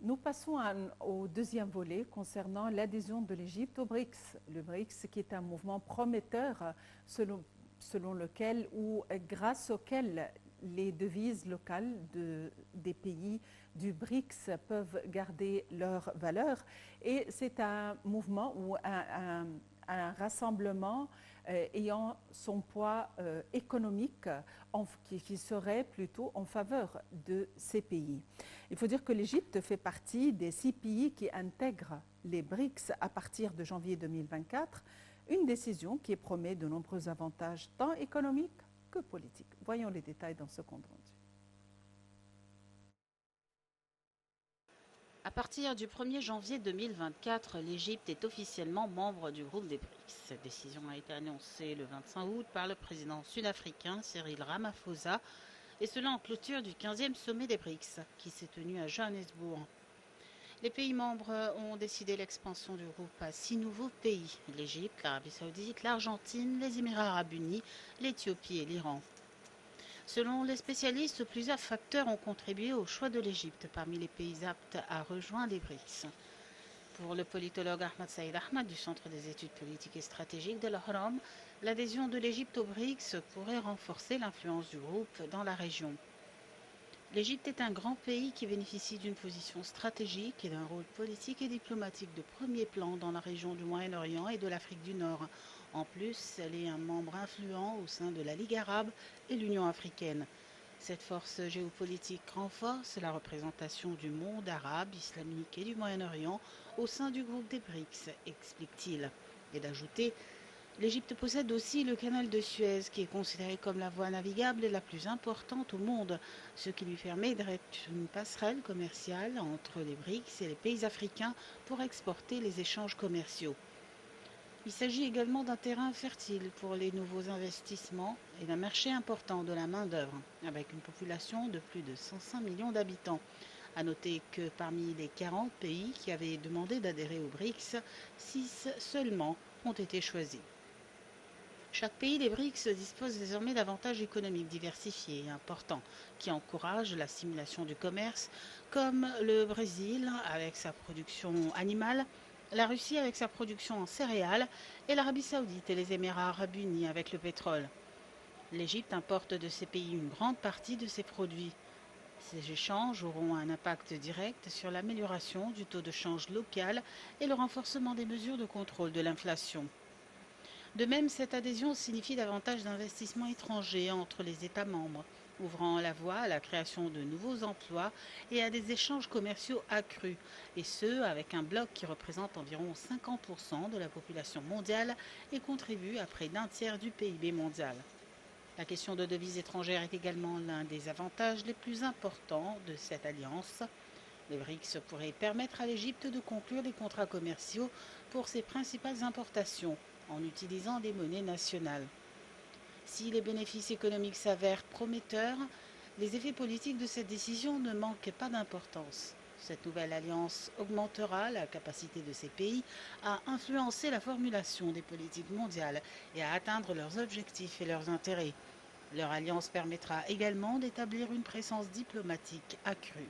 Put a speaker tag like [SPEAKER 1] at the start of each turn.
[SPEAKER 1] Nous passons au deuxième volet concernant l'adhésion de l'Égypte au BRICS. Le BRICS qui est un mouvement prometteur selon lequel ou grâce auquel les devises locales des pays du BRICS peuvent garder leur valeur. Et c'est un mouvement ou un rassemblement ayant son poids économique qui serait plutôt en faveur de ces pays. Il faut dire que l'Égypte fait partie des 6 pays qui intègrent les BRICS à partir de janvier 2024, une décision qui promet de nombreux avantages tant économiques que politiques. Voyons les détails dans ce compte rendu.
[SPEAKER 2] À partir du 1er janvier 2024, l'Égypte est officiellement membre du groupe des BRICS. Cette décision a été annoncée le 25 août par le président sud-africain Cyril Ramaphosa, et cela en clôture du 15e sommet des BRICS, qui s'est tenu à Johannesburg. Les pays membres ont décidé l'expansion du groupe à 6 nouveaux pays: l'Égypte, l'Arabie Saoudite, l'Argentine, les Émirats Arabes Unis, l'Éthiopie et l'Iran. Selon les spécialistes, plusieurs facteurs ont contribué au choix de l'Égypte parmi les pays aptes à rejoindre les BRICS. Pour le politologue Ahmad Saïd Ahmad du Centre des études politiques et stratégiques de l'Ohram, l'adhésion de l'Égypte aux BRICS pourrait renforcer l'influence du groupe dans la région. L'Égypte est un grand pays qui bénéficie d'une position stratégique et d'un rôle politique et diplomatique de premier plan dans la région du Moyen-Orient et de l'Afrique du Nord. En plus, elle est un membre influent au sein de la Ligue arabe et l'Union africaine. Cette force géopolitique renforce la représentation du monde arabe, islamique et du Moyen-Orient au sein du groupe des BRICS, explique-t-il. Et d'ajouter: l'Égypte possède aussi le canal de Suez, qui est considéré comme la voie navigable la plus importante au monde, ce qui lui permet d'être une passerelle commerciale entre les BRICS et les pays africains pour exporter les échanges commerciaux. Il s'agit également d'un terrain fertile pour les nouveaux investissements et d'un marché important de la main-d'œuvre, avec une population de plus de 105 millions d'habitants. À noter que parmi les 40 pays qui avaient demandé d'adhérer aux BRICS, 6 seulement ont été choisis. Chaque pays des BRICS dispose désormais d'avantages économiques diversifiés et importants qui encouragent la stimulation du commerce, comme le Brésil avec sa production animale, la Russie avec sa production en céréales et l'Arabie saoudite et les Émirats arabes unis avec le pétrole. L'Égypte importe de ces pays une grande partie de ses produits. Ces échanges auront un impact direct sur l'amélioration du taux de change local et le renforcement des mesures de contrôle de l'inflation. De même, cette adhésion signifie davantage d'investissements étrangers entre les États membres, ouvrant la voie à la création de nouveaux emplois et à des échanges commerciaux accrus, et ce, avec un bloc qui représente environ 50% de la population mondiale et contribue à près d'un tiers du PIB mondial. La question de devises étrangères est également l'un des avantages les plus importants de cette alliance. Les BRICS pourraient permettre à l'Égypte de conclure des contrats commerciaux pour ses principales importations en utilisant des monnaies nationales. Si les bénéfices économiques s'avèrent prometteurs, les effets politiques de cette décision ne manquent pas d'importance. Cette nouvelle alliance augmentera la capacité de ces pays à influencer la formulation des politiques mondiales et à atteindre leurs objectifs et leurs intérêts. Leur alliance permettra également d'établir une présence diplomatique accrue.